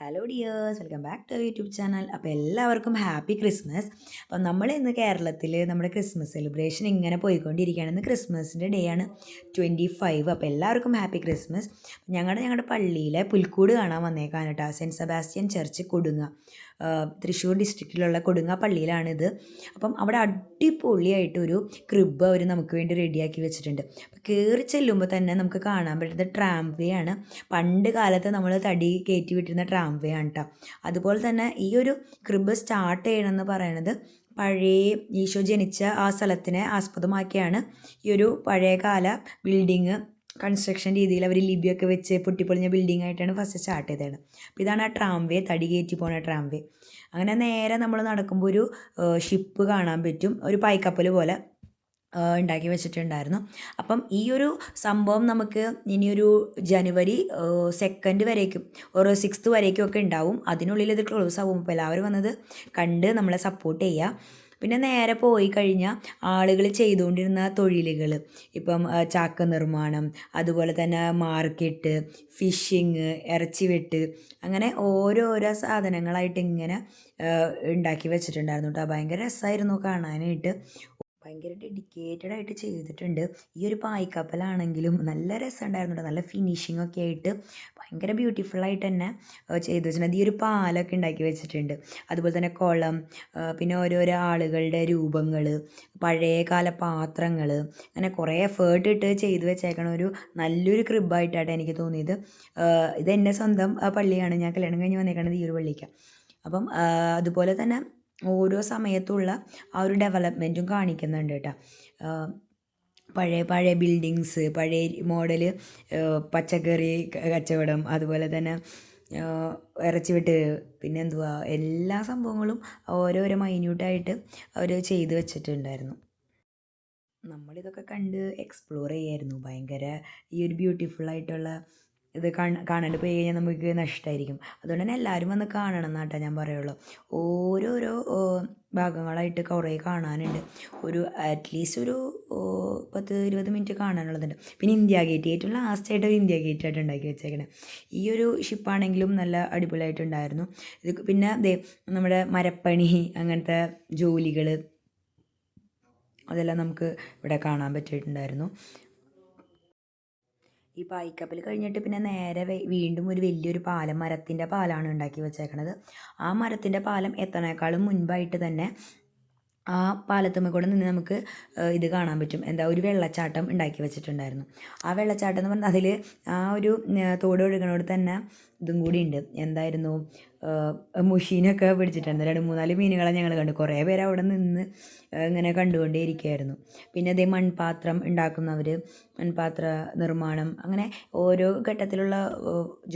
Hello dears, welcome back to YouTube channel. അപ്പോൾ എല്ലാവർക്കും happy Christmas. അപ്പം നമ്മൾ ഇന്ന് കേരളത്തിൽ നമ്മുടെ ക്രിസ്മസ് സെലിബ്രേഷൻ ഇങ്ങനെ പോയിക്കൊണ്ടിരിക്കുകയാണ്. ഇന്ന് ക്രിസ്മസിൻ്റെ ഡേ ആണ് 25. അപ്പോൾ എല്ലാവർക്കും ഹാപ്പി ക്രിസ്മസ്. ഞങ്ങളുടെ പള്ളിയിലെ പുൽക്കൂട് കാണാൻ വന്നേക്കാൻ കേട്ടോ. സെൻറ്റ് സെബാസ്റ്റ്യൻ ചർച്ച് കൊടുങ്ങ, തൃശ്ശൂർ ഡിസ്ട്രിക്റ്റിലുള്ള കൊടുങ്ങ പള്ളിയിലാണിത്. അപ്പം അവിടെ അടിപൊളിയായിട്ടൊരു ക്രിബ് അവർ നമുക്ക് വേണ്ടി റെഡിയാക്കി വെച്ചിട്ടുണ്ട്. അപ്പോൾ കയറി ചെല്ലുമ്പോൾ തന്നെ നമുക്ക് കാണാൻ പറ്റുന്നത് ട്രാംവേ ആണ്. പണ്ട് കാലത്ത് നമ്മൾ തടി കയറ്റി വിട്ടിരുന്ന ട്രാംവേ ആണ് കേട്ടോ. അതുപോലെ തന്നെ ഈ ഒരു ക്രിബ് സ്റ്റാർട്ട് ചെയ്യണമെന്ന് പറയണത് പഴയ ഈശോ ജനിച്ച ആ സ്ഥലത്തിനെ ആസ്പദമാക്കിയാണ് ഈ ഒരു പഴയകാല ബിൽഡിങ് കൺസ്ട്രക്ഷൻ രീതിയിൽ അവർ ലിബിയൊക്കെ വെച്ച് പൊട്ടിപ്പൊളിഞ്ഞ ബിൽഡിംഗ് ആയിട്ടാണ് ഫസ്റ്റ് സ്റ്റാർട്ട് ചെയ്തത്. അപ്പോൾ ഇതാണ് ആ ട്രാംവേ, തടി കയറ്റി പോണ ട്രാംവേ. അങ്ങനെ നേരെ നമ്മൾ നടക്കുമ്പോൾ ഒരു ഷിപ്പ് കാണാൻ പറ്റും, ഒരു പായ്ക്കപ്പൽ പോലെ ഉണ്ടാക്കി വെച്ചിട്ടുണ്ടായിരുന്നു. അപ്പം ഈ ഒരു സംഭവം നമുക്ക് ഇനിയൊരു ജനുവരി 2 വരേക്കും ഒരു 6 വരേക്കും ഒക്കെ ഉണ്ടാവും. അതിനുള്ളിൽ ഇത് ക്ലോസ് ആവും. അപ്പോൾ എല്ലാവരും വന്നത് കണ്ട് നമ്മളെ സപ്പോർട്ട് ചെയ്യുക. പിന്നെ നേരെ പോയി കഴിഞ്ഞാൽ ആളുകൾ ചെയ്തുകൊണ്ടിരുന്ന തൊഴിലുകൾ, ഇപ്പം ചാക്ക നിർമ്മാണം, അതുപോലെ തന്നെ മാർക്കറ്റ്, ഫിഷിങ്, ഇറച്ചി വെട്ട്, അങ്ങനെ ഓരോരോ സാധനങ്ങളായിട്ട് ഇങ്ങനെ ഉണ്ടാക്കി വെച്ചിട്ടുണ്ടായിരുന്നു കേട്ടോ. ഭയങ്കര രസമായിരുന്നു കാണാനായിട്ട്. ഭയങ്കര ഡെഡിക്കേറ്റഡ് ആയിട്ട് ചെയ്തിട്ടുണ്ട്. ഈ ഒരു പായ്ക്കപ്പലാണെങ്കിലും നല്ല രസമുണ്ടായിരുന്നു കേട്ടോ. നല്ല ഫിനിഷിംഗ് ഒക്കെ ആയിട്ട് ഭയങ്കര ബ്യൂട്ടിഫുള്ളായിട്ട് തന്നെ ചെയ്തു വെച്ചിട്ടുണ്ട്. ഈ ഒരു പാലൊക്കെ ഉണ്ടാക്കി വെച്ചിട്ടുണ്ട്. അതുപോലെ തന്നെ കുളം, പിന്നെ ഓരോരോ ആളുകളുടെ രൂപങ്ങൾ, പഴയകാല പാത്രങ്ങൾ, അങ്ങനെ കുറേ എഫേർട്ട് ഇട്ട് ചെയ്തു വെച്ചേക്കണ ഒരു നല്ലൊരു ക്രിബായിട്ടാണ് എനിക്ക് തോന്നിയത്. ഇത് എൻ്റെ സ്വന്തം പള്ളിയാണ്. ഞാൻ കല്യാണം കഴിഞ്ഞ് വന്നേക്കണത് ഈ ഒരു പള്ളിക്കാണ്. അപ്പം അതുപോലെ തന്നെ ഓരോ സമയത്തുള്ള ആ ഒരു ഡെവലപ്മെൻറ്റും കാണിക്കുന്നുണ്ട് കേട്ടോ. പഴയ പഴയ ബിൽഡിങ്സ്, പഴയ മോഡൽ പച്ചക്കറി കച്ചവടം, അതുപോലെ തന്നെ ഇറച്ചിവിട്ട്, പിന്നെ എന്തുവാ, എല്ലാ സംഭവങ്ങളും ഓരോരോ മൈന്യൂട്ടായിട്ട് അവർ ചെയ്ത് വെച്ചിട്ടുണ്ടായിരുന്നു. നമ്മളിതൊക്കെ കണ്ട് എക്സ്പ്ലോർ ചെയ്യായിരുന്നു. ഭയങ്കര ഈ ഒരു ബ്യൂട്ടിഫുള്ളായിട്ടുള്ള ഇത് കാണാണ്ട് പോയി കഴിഞ്ഞാൽ നമുക്ക് നഷ്ടമായിരിക്കും. അതുകൊണ്ട് തന്നെ എല്ലാവരും വന്ന് കാണണം എന്നാട്ടോ ഞാൻ പറയുള്ളൂ. ഓരോരോ ഭാഗങ്ങളായിട്ട് കുറേ കാണാനുണ്ട്. ഒരു അറ്റ്ലീസ്റ്റ് ഒരു 10-20 മിനിറ്റ് കാണാനുള്ളതുണ്ട്. പിന്നെ ഇന്ത്യ ഗേറ്റ്, ഏറ്റവും ലാസ്റ്റായിട്ട് ഒരു ഇന്ത്യ ഗേറ്റ് ആയിട്ട് ഉണ്ടാക്കി വെച്ചേക്കണേ. ഈ ഒരു ഷിപ്പാണെങ്കിലും നല്ല അടിപൊളിയായിട്ടുണ്ടായിരുന്നു. ഇത് പിന്നെ നമ്മുടെ മരപ്പണി, അങ്ങനത്തെ ജോലികൾ, അതെല്ലാം നമുക്ക് ഇവിടെ കാണാൻ പറ്റിയിട്ടുണ്ടായിരുന്നു. ഈ പായ്ക്കപ്പൽ കഴിഞ്ഞിട്ട് പിന്നെ നേരെ വീണ്ടും ഒരു വലിയൊരു പാലം, മരത്തിൻ്റെ പാലമാണ് ഉണ്ടാക്കി വെച്ചേക്കണത്. ആ മരത്തിൻ്റെ പാലം എത്തണേക്കാളും മുൻപായിട്ട് തന്നെ ആ പാലത്തുമ്മ കൂടെ നിന്ന് നമുക്ക് ഇത് കാണാൻ പറ്റും. എന്താ, ഒരു വെള്ളച്ചാട്ടം ഉണ്ടാക്കി വെച്ചിട്ടുണ്ടായിരുന്നു. ആ വെള്ളച്ചാട്ടം എന്ന് പറഞ്ഞാൽ അതിൽ ആ ഒരു തോട് ഒഴുകണോട് തന്നെ ഇതും കൂടി ഉണ്ട്. എന്തായിരുന്നു, മുഷീനൊക്കെ പിടിച്ചിട്ടുണ്ട്. 2-3-4 മീനുകളെ ഞങ്ങൾ കണ്ടു. കുറേ പേര് അവിടെ നിന്ന് ഇങ്ങനെ കണ്ടുകൊണ്ടേ ഇരിക്കുകയായിരുന്നു. പിന്നെ അതേ മൺപാത്രം ഉണ്ടാക്കുന്നവർ, മൺപാത്ര നിർമ്മാണം, അങ്ങനെ ഓരോ ഘട്ടത്തിലുള്ള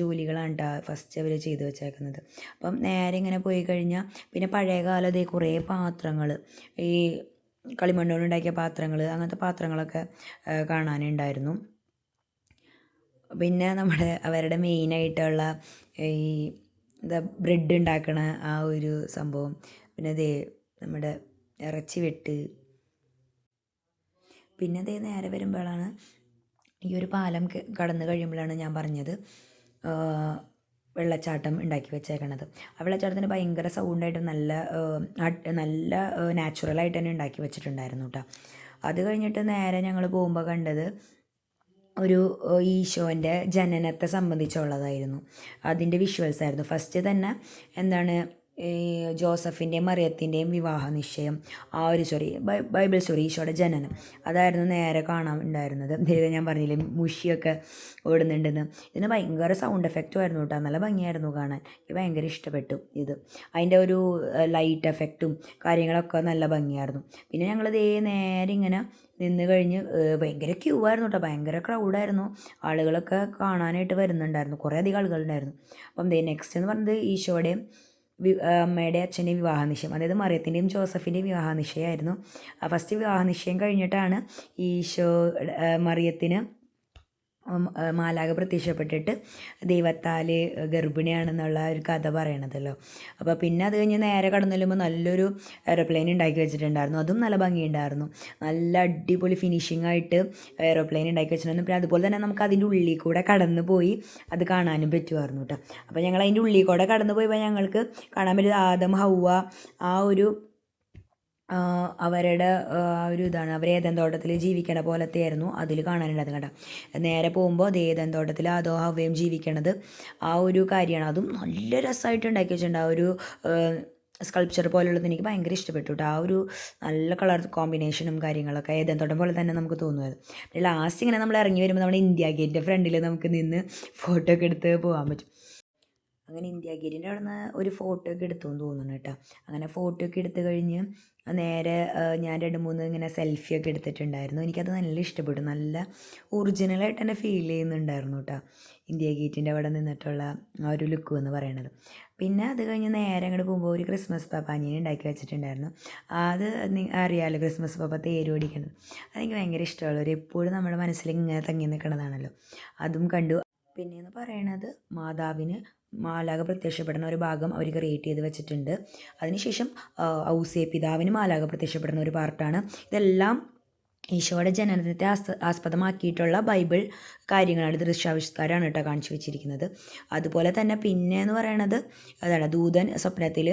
ജോലികളാണ് കേട്ടോ ഫസ്റ്റ് അവർ ചെയ്തു വെച്ചേക്കുന്നത്. അപ്പം നേരെ ഇങ്ങനെ പോയി കഴിഞ്ഞാൽ പിന്നെ പഴയകാലത്തെ കുറേ പാത്രങ്ങൾ, ഈ കളിമണ്ണ് കൊണ്ടുണ്ടാക്കിയ പാത്രങ്ങൾ, അങ്ങനത്തെ പാത്രങ്ങളൊക്കെ കാണാനുണ്ടായിരുന്നു. പിന്നെ അവരുടെ മെയിനായിട്ടുള്ള ഈ എന്താ ബ്രെഡ് ഉണ്ടാക്കണ ആ ഒരു സംഭവം, പിന്നെ നമ്മുടെ ഇറച്ചി വെട്ട്, പിന്നെ നേരെ വരുമ്പോഴാണ് ഈ ഒരു പാലം കടന്നു കഴിയുമ്പോഴാണ് ഞാൻ പറഞ്ഞത് വെള്ളച്ചാട്ടം ഉണ്ടാക്കി വെച്ചേക്കണത്. ആ വെള്ളച്ചാട്ടത്തിന് ഭയങ്കര സൗണ്ടായിട്ട് നല്ല നല്ല നാച്ചുറലായിട്ട് തന്നെ ഉണ്ടാക്കി വെച്ചിട്ടുണ്ടായിരുന്നു കേട്ടോ. അത് കഴിഞ്ഞിട്ട് നേരെ ഞങ്ങൾ പോകുമ്പോൾ കണ്ടത് ഒരു ഈശോൻ്റെ ജനനത്തെ സംബന്ധിച്ചുള്ളതായിരുന്നു. അതിൻ്റെ വിഷ്വൽസ് ആയിരുന്നു. ഫസ്റ്റ് തന്നെ എന്താണ്, ഈ ജോസഫിൻ്റെയും മറിയത്തിൻ്റെയും വിവാഹ നിശ്ചയം, ആ ഒരു ബൈബിൾ സ്റ്റോറി, ഈശോയുടെ ജനനം, അതായിരുന്നു നേരെ കാണാൻ ഉണ്ടായിരുന്നത്. ഞാൻ പറഞ്ഞില്ലേ മുഷിയൊക്കെ ഓടുന്നുണ്ടെന്ന്. ഇതിന് ഭയങ്കര സൗണ്ട് എഫക്റ്റും ആയിരുന്നു കേട്ടോ. നല്ല ഭംഗിയായിരുന്നു കാണാൻ. എനിക്ക് ഭയങ്കര ഇഷ്ടപ്പെട്ടു ഇത്. അതിൻ്റെ ഒരു ലൈറ്റ് എഫക്റ്റും കാര്യങ്ങളൊക്കെ നല്ല ഭംഗിയായിരുന്നു. പിന്നെ ഞങ്ങൾ നേരെ ഇങ്ങനെ നിന്ന് കഴിഞ്ഞ് ഭയങ്കര ക്യൂ ആയിരുന്നു കേട്ടോ. ഭയങ്കര ക്രൗഡായിരുന്നു. ആളുകളൊക്കെ കാണാനായിട്ട് വരുന്നുണ്ടായിരുന്നു. കുറേ അധികം ആളുകളുണ്ടായിരുന്നു. അപ്പം നെക്സ്റ്റ് എന്ന് പറയുന്നത് ഈശോയുടെയും അമ്മയുടെ അച്ഛൻ്റെയും വിവാഹ നിശ്ചയം, അതായത് മറിയത്തിൻ്റെയും ജോസഫിൻ്റെയും വിവാഹ നിശ്ചയമായിരുന്നു. ഫസ്റ്റ് വിവാഹ നിശ്ചയം കഴിഞ്ഞിട്ടാണ് ഈശോ മറിയത്തിന് മാലാഖ പ്രത്യക്ഷപ്പെട്ടിട്ട് ദൈവത്താൽ ഗർഭിണിയാണെന്നുള്ള ഒരു കഥ പറയണതല്ലോ. അപ്പോൾ പിന്നെ അത് കഴിഞ്ഞ് നേരെ കടന്നു ചെല്ലുമ്പോൾ നല്ലൊരു എയ്റോപ്ലെയിൻ ഉണ്ടാക്കി വെച്ചിട്ടുണ്ടായിരുന്നു. അതും നല്ല ഭംഗിയുണ്ടായിരുന്നു. നല്ല അടിപൊളി ഫിനിഷിംഗ് ആയിട്ട് എയ്റോപ്ലെയിൻ ഉണ്ടാക്കി വെച്ചിട്ടുണ്ടായിരുന്നു. പിന്നെ അതുപോലെ തന്നെ നമുക്ക് അതിൻ്റെ ഉള്ളിൽ കൂടെ കടന്നു പോയി അത് കാണാനും പറ്റുമായിരുന്നു കേട്ടോ. അപ്പോൾ ഞങ്ങൾ അതിൻ്റെ ഉള്ളിൽ കൂടെ കടന്നു പോയപ്പോൾ ഞങ്ങൾക്ക് കാണാൻ പറ്റിയത് ആദം ഹൗവ ആ ഒരു അവരുടെ ഒരു ഇതാണ്, അവർ ഏദൻ തോട്ടത്തിൽ ജീവിക്കണ പോലത്തെ ആയിരുന്നു അതിൽ കാണാനുണ്ടായിരുന്നു കേട്ടോ. നേരെ പോകുമ്പോൾ അത് ഏദൻ തോട്ടത്തിൽ അതോ ഹവ്വയും ജീവിക്കണത് ആ ഒരു കാര്യമാണ്. അതും നല്ല രസമായിട്ട് ഉണ്ടാക്കി വെച്ചിട്ടുണ്ട്. ആ ഒരു സ്കൾപ്ചർ പോലുള്ളത് എനിക്ക് ഭയങ്കര ഇഷ്ടപ്പെട്ടു കേട്ടോ. ആ ഒരു നല്ല കളർ കോമ്പിനേഷനും കാര്യങ്ങളൊക്കെ ഏദൻ തോട്ടം പോലെ തന്നെ നമുക്ക് തോന്നുമായിരുന്നു. പിന്നെ ലാസ്റ്റ് ഇങ്ങനെ നമ്മൾ ഇറങ്ങി വരുമ്പോൾ നമ്മുടെ ഇന്ത്യ ഗേറ്റിൻ്റെ ഫ്രണ്ടിൽ നമുക്ക് നിന്ന് ഫോട്ടോ ഒക്കെ എടുത്ത് പോകാൻ പറ്റും. അങ്ങനെ ഇന്ത്യ ഗേറ്റിൻ്റെ അവിടെ നിന്ന് ഒരു ഫോട്ടോ ഒക്കെ എടുത്തു എന്ന് തോന്നുന്നു കേട്ടോ. അങ്ങനെ ഫോട്ടോ ഒക്കെ എടുത്തു കഴിഞ്ഞ് നേരെ ഞാൻ 2-3 ഇങ്ങനെ സെൽഫിയൊക്കെ എടുത്തിട്ടുണ്ടായിരുന്നു. എനിക്കത് നല്ല ഇഷ്ടപ്പെട്ടു. നല്ല ഒറിജിനലായിട്ട് തന്നെ ഫീൽ ചെയ്യുന്നുണ്ടായിരുന്നു കേട്ടോ ഇന്ത്യ ഗേറ്റിൻ്റെ അവിടെ നിന്നിട്ടുള്ള ആ ഒരു ലുക്ക് എന്ന് പറയണത്. പിന്നെ അത് കഴിഞ്ഞ് നേരെ അങ്ങോട്ട് പോകുമ്പോൾ ഒരു ക്രിസ്മസ് പാപ്പാഞ്ഞിനെ ഉണ്ടാക്കി വെച്ചിട്ടുണ്ടായിരുന്നു. അത് അറിയാമല്ലോ, ക്രിസ്മസ് പാപ്പ തേര് ഓടിക്കുന്നത്. അതെനിക്ക് ഭയങ്കര ഇഷ്ടമുള്ളൊരു എപ്പോഴും നമ്മുടെ മനസ്സിൽ ഇങ്ങനെ തങ്ങി നിൽക്കണതാണല്ലോ. അതും കണ്ടു. പിന്നെയെന്ന് പറയണത് മാതാവിന് മാലാഖ പ്രത്യക്ഷപ്പെടുന്ന ഒരു ഭാഗം അവർ ക്രിയേറ്റ് ചെയ്ത് വെച്ചിട്ടുണ്ട്. അതിനുശേഷം ഔസേ പിതാവിന് മാലാഖ പ്രത്യക്ഷപ്പെടുന്ന ഒരു പാർട്ടാണ്. ഇതെല്ലാം ഈശോയുടെ ജനനത്തെ ആസ്പദമാക്കിയിട്ടുള്ള ബൈബിൾ കാര്യങ്ങളാണ്. ദൃശ്യാവിഷ്കാരമാണ് കേട്ടോ കാണിച്ചു വെച്ചിരിക്കുന്നത്. അതുപോലെ തന്നെ പിന്നെ എന്ന് പറയണത് അതാണ് ദൂതൻ സ്വപ്നത്തിൽ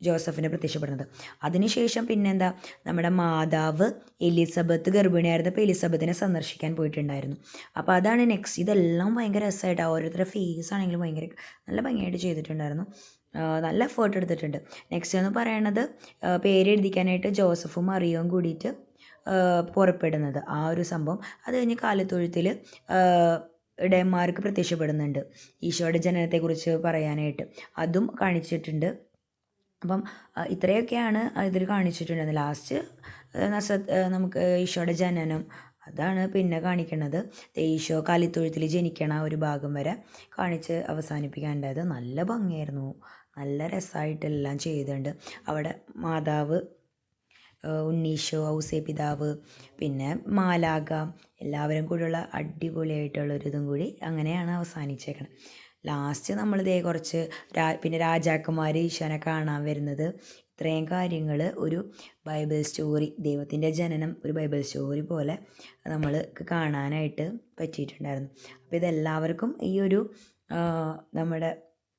ജോസഫിനെ പ്രത്യക്ഷപ്പെടുന്നത്. അതിനുശേഷം പിന്നെന്താ, നമ്മുടെ മാതാവ് എലിസബത്ത് ഗർഭിണിയായിരുന്നപ്പോൾ എലിസബത്തിനെ സന്ദർശിക്കാൻ പോയിട്ടുണ്ടായിരുന്നു. അപ്പോൾ അതാണ് നെക്സ്റ്റ്. ഇതെല്ലാം ഭയങ്കര രസമായിട്ട് ഓരോരുത്തരുടെ ഫേസ് ആണെങ്കിലും ഭയങ്കര നല്ല ഭംഗിയായിട്ട് ചെയ്തിട്ടുണ്ടായിരുന്നു. നല്ല എഫേർട്ട് എടുത്തിട്ടുണ്ട്. നെക്സ്റ്റ് എന്ന് പറയണത് പേരെഴുതിക്കാനായിട്ട് ജോസഫും മറിയവും കൂടിയിട്ട് പുറപ്പെടുന്നത് ആ ഒരു സംഭവം. അത് കഴിഞ്ഞ് കാലത്തൊഴുത്തിൽ ഇടയന്മാർക്ക് പ്രത്യക്ഷപ്പെടുന്നുണ്ട് ഈശോയുടെ ജനനത്തെക്കുറിച്ച് പറയാനായിട്ട്. അതും കാണിച്ചിട്ടുണ്ട്. അപ്പം ഇത്രയൊക്കെയാണ് ഇതിൽ കാണിച്ചിട്ടുണ്ടായിരുന്നത്. ലാസ്റ്റ് നമുക്ക് ഈശോയുടെ ജനനം അതാണ് പിന്നെ കാണിക്കുന്നത്. ഈശോ കാലിത്തൊഴുത്തിൽ ജനിക്കണ ഒരു ഭാഗം വരെ കാണിച്ച് അവസാനിപ്പിക്കാനുണ്ടായത്. നല്ല ഭംഗിയായിരുന്നു, നല്ല രസമായിട്ടെല്ലാം ചെയ്തിട്ടുണ്ട്. അവിടെ മാതാവ്, ഉണ്ണീശോ, ഔസേ പിതാവ്, പിന്നെ മാലാഖ എല്ലാവരും കൂടിയുള്ള അടിപൊളിയായിട്ടുള്ളൊരിതും കൂടി അങ്ങനെയാണ് അവസാനിച്ചേക്കണം. ലാസ്റ്റ് നമ്മളിതേ കുറച്ച് പിന്നെ രാജാക്കന്മാർ ഈശോനെ കാണാൻ വരുന്നത്, ഇത്രയും കാര്യങ്ങൾ ഒരു ബൈബിൾ സ്റ്റോറി, ദൈവത്തിൻ്റെ ജനനം ഒരു ബൈബിൾ സ്റ്റോറി പോലെ നമ്മൾ കാണാനായിട്ട് പറ്റിയിട്ടുണ്ടായിരുന്നു. അപ്പോൾ ഇതെല്ലാവർക്കും ഈ ഒരു നമ്മുടെ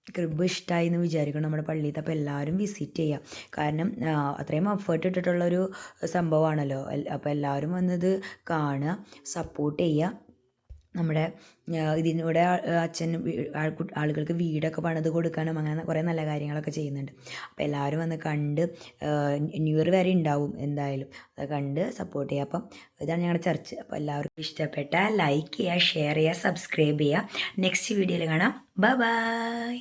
ക്രിബ് ഇഷ്ടമായി എന്ന് വിചാരിക്കണം നമ്മുടെ പള്ളിയിൽ. അപ്പോൾ എല്ലാവരും വിസിറ്റ് ചെയ്യുക. കാരണം അത്രയും എഫേർട്ട് ഇട്ടിട്ടുള്ളൊരു സംഭവമാണല്ലോ. അപ്പോൾ എല്ലാവരും വന്നത് കാണുക, സപ്പോർട്ട് ചെയ്യുക. നമ്മുടെ ഇതിനൂടെ അച്ഛൻ ആളുകൾക്ക് വീടൊക്കെ പണിത് കൊടുക്കാനും അങ്ങനെ കുറേ നല്ല കാര്യങ്ങളൊക്കെ ചെയ്യുന്നുണ്ട്. അപ്പോൾ എല്ലാവരും വന്ന് കണ്ട് ന്യൂ ഇയർ വരെ ഉണ്ടാവും എന്തായാലും, അത് കണ്ട് സപ്പോർട്ട് ചെയ്യുക. അപ്പം ഇതാണ് ഞങ്ങളുടെ ചർച്ച്. അപ്പോൾ എല്ലാവർക്കും ഇഷ്ടപ്പെട്ട ലൈക്ക് ചെയ്യുക, ഷെയർ ചെയ്യുക, സബ്സ്ക്രൈബ് ചെയ്യുക. നെക്സ്റ്റ് വീഡിയോയിൽ കാണാം. ബൈ.